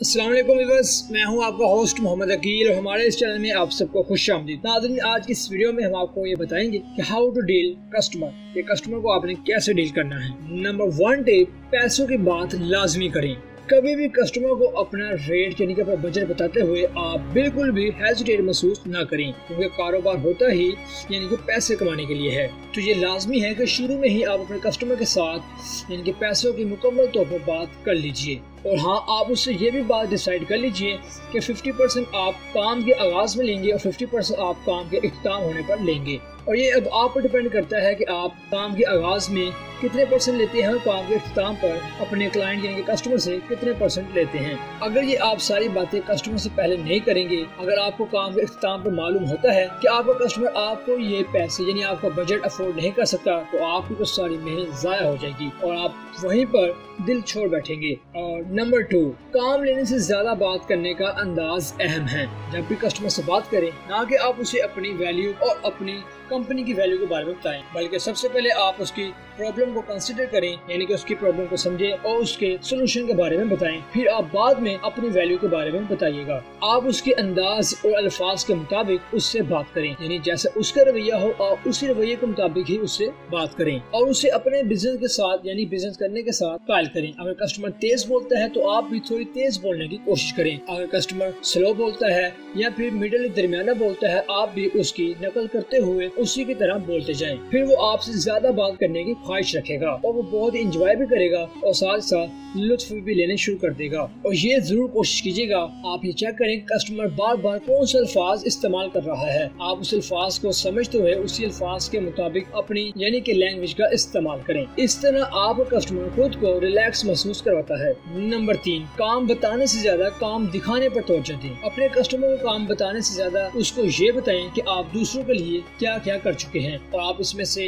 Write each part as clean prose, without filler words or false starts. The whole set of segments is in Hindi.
अस्सलाम वालेकुम व्यूअर्स, मैं हूं आपका होस्ट मोहम्मद अकील और हमारे इस चैनल में आप सबको खुशामदीद। नाज़रीन, आज की इस वीडियो में हम आपको ये बताएंगे कि हाउ टू डील कस्टमर, कि कस्टमर को आपने कैसे डील करना है। नंबर 1 टिप, पैसों की बात लाजमी करें। कभी भी कस्टमर को अपना रेट यानी कि अपना बजट बताते हुए आप बिल्कुल भी हेजिटेट महसूस ना करें, क्योंकि कारोबार होता ही यानी कि पैसे कमाने के लिए है। तो ये लाजमी है कि शुरू में ही आप अपने कस्टमर के साथ यानी कि पैसों की मुकम्मल तौर पर बात कर लीजिए। और हाँ, आप उससे ये भी बात डिसाइड कर लीजिए कि 50% आप काम के आगाज में लेंगे और 50% आप काम के इख्तिताम होने पर लेंगे। और ये अब आप पर डिपेंड करता है कि आप काम के आगाज में कितने % लेते हैं और काम के इख्तिताम पर अपने क्लाइंट यानी कि कस्टमर से कितने % लेते हैं। अगर ये आप सारी बातें कस्टमर से पहले नहीं करेंगे, अगर आपको काम के इख्तिताम पर मालूम होता है कि आपका कस्टमर आपको ये पैसे यानी आपका बजट अफोर्ड नहीं कर सकता, तो आपकी तो सारी मेहनत ज़ाया हो जाएगी और आप वहीं पर दिल छोड़ बैठेंगे। और नंबर 2, काम लेने से ज्यादा बात करने का अंदाज अहम है। जब भी कस्टमर से बात करें, ना कि आप उसे अपनी वैल्यू और अपनी कंपनी की वैल्यू के बारे में बताएं, बल्कि सबसे पहले आप उसकी प्रॉब्लम को कंसिडर करें, यानी कि उसकी प्रॉब्लम को समझें और उसके सोल्यूशन के बारे में बताएं। फिर आप बाद में अपनी वैल्यू के बारे में बताइएगा। आप उसके अंदाज और अल्फाज के मुताबिक उससे बात करें, यानी जैसे उसका रवैया हो आप उसी रवैये के मुताबिक ही उससे बात करें और उसे अपने बिजनेस के साथ यानी बिजनेस करने के साथ कायल करें। अगर कस्टमर तेज बोलता है तो आप भी थोड़ी तेज बोलने की कोशिश करें। अगर कस्टमर स्लो बोलता है या फिर मिडिल दरमियाना बोलता है, आप भी उसकी नकल करते हुए उसी की तरह बोलते जाएं। फिर वो आपसे ज्यादा बात करने की ख्वाहिश रखेगा और वो बहुत इंजॉय भी करेगा और साथ साथ लुत्फ भी लेने शुरू कर देगा। और ये जरूर कोशिश कीजिएगा, आप ये चेक करें कस्टमर बार बार कौन से अल्फाज इस्तेमाल कर रहा है। आप उस अल्फाज को समझते हुए उसी अल्फाज के मुताबिक अपनी यानी कि लैंग्वेज का इस्तेमाल करें। इस तरह आप कस्टमर खुद को रिलैक्स महसूस करवाता है। नंबर 3, काम बताने से ज्यादा काम दिखाने पर तवज्जो दें। अपने कस्टमर को काम बताने से ज्यादा उसको ये बताएं कि आप दूसरों के लिए क्या क्या कर चुके हैं और आप इसमें से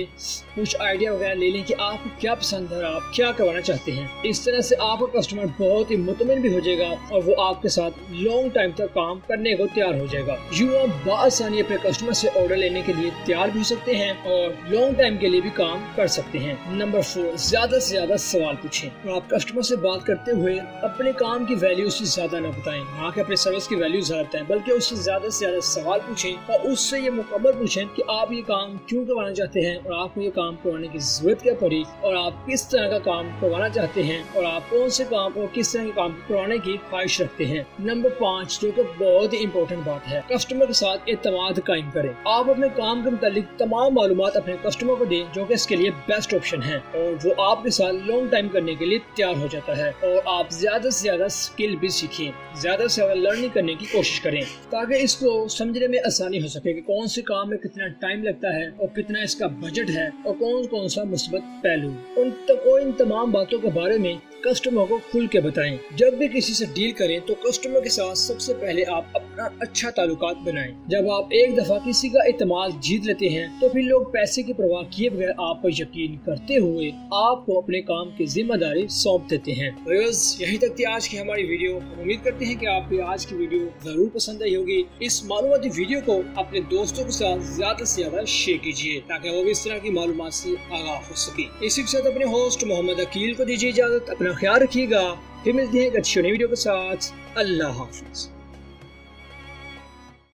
कुछ आइडिया वगैरह ले लें कि आपको क्या पसंद है और आप क्या करवाना चाहते हैं। इस तरह से आपका कस्टमर बहुत ही मुतमिन भी हो जाएगा और वो आपके साथ लॉन्ग टाइम तक काम करने को तैयार हो जाएगा। यूँ आप बआसानी अपने कस्टमर से ऑर्डर लेने के लिए तैयार भी हो सकते हैं और लॉन्ग टाइम के लिए भी काम कर सकते हैं। नंबर 4, ज्यादा से ज्यादा सवाल पूछें और आप कस्टमर से बात करते हुए अपने काम की वैल्यू से ज्यादा न बताएं, ना कि अपने सर्विस की वैल्यू ज्यादा बताएं, बल्कि उससे ज्यादा से ज्यादा सवाल पूछें और उससे ये मुकम्मल पूछें कि आप ये काम क्यों करवाना चाहते हैं और आपको ये काम करवाने की जरूरत क्या पड़ी और आप किस तरह का काम करवाना चाहते हैं और आप कौन से काम और किस तरह के काम करवाने की ख्वाहिश रखते हैं। नंबर 5, जो कि बहुत ही इम्पोर्टेंट बात है, कस्टमर के साथ एतमाद कायम करें। आप अपने काम के मुतालिक तमाम मालूमात अपने कस्टमर को दें, जो कि इसके लिए बेस्ट ऑप्शन है और वो आपके साथ लॉन्ग टाइम करने के लिए तैयार हो जाता है। और आप ज्यादा से ज्यादा स्किल भी सीखें, ज्यादा से ज्यादा लर्निंग करने की कोशिश करें ताकि इसको समझने में आसानी हो सके कि कौन से काम में कितना टाइम लगता है और कितना इसका बजट है और कौन कौन सा मुस्बत पहलू। इन तमाम बातों के बारे में कस्टमर को खुल के बताएं। जब भी किसी से डील करें तो कस्टमर के साथ सबसे पहले आप अपना अच्छा ताल्लुकात बनाएं। जब आप एक दफा किसी का इत्मीनान जीत लेते हैं तो फिर लोग पैसे की परवाह किए बगैर आप पर यकीन करते हुए आपको अपने काम की जिम्मेदारी सौंप देते हैं। यहीं तक थी आज की हमारी वीडियो। हम उम्मीद करते हैं कि आपको आज की वीडियो जरूर पसंद आई होगी। इस मालूमाती वीडियो को अपने दोस्तों के साथ ज्यादा से ज्यादा शेयर कीजिए ताकि वो भी इस तरह की मालूमात से आगाह हो सके। इसी के साथ अपने होस्ट मोहम्मद अकील को दीजिए इजाजत। अपना ख्याल रखिएगा। फिर मिलते हैं एक अच्छी वीडियो के साथ। अल्लाह हाफिज।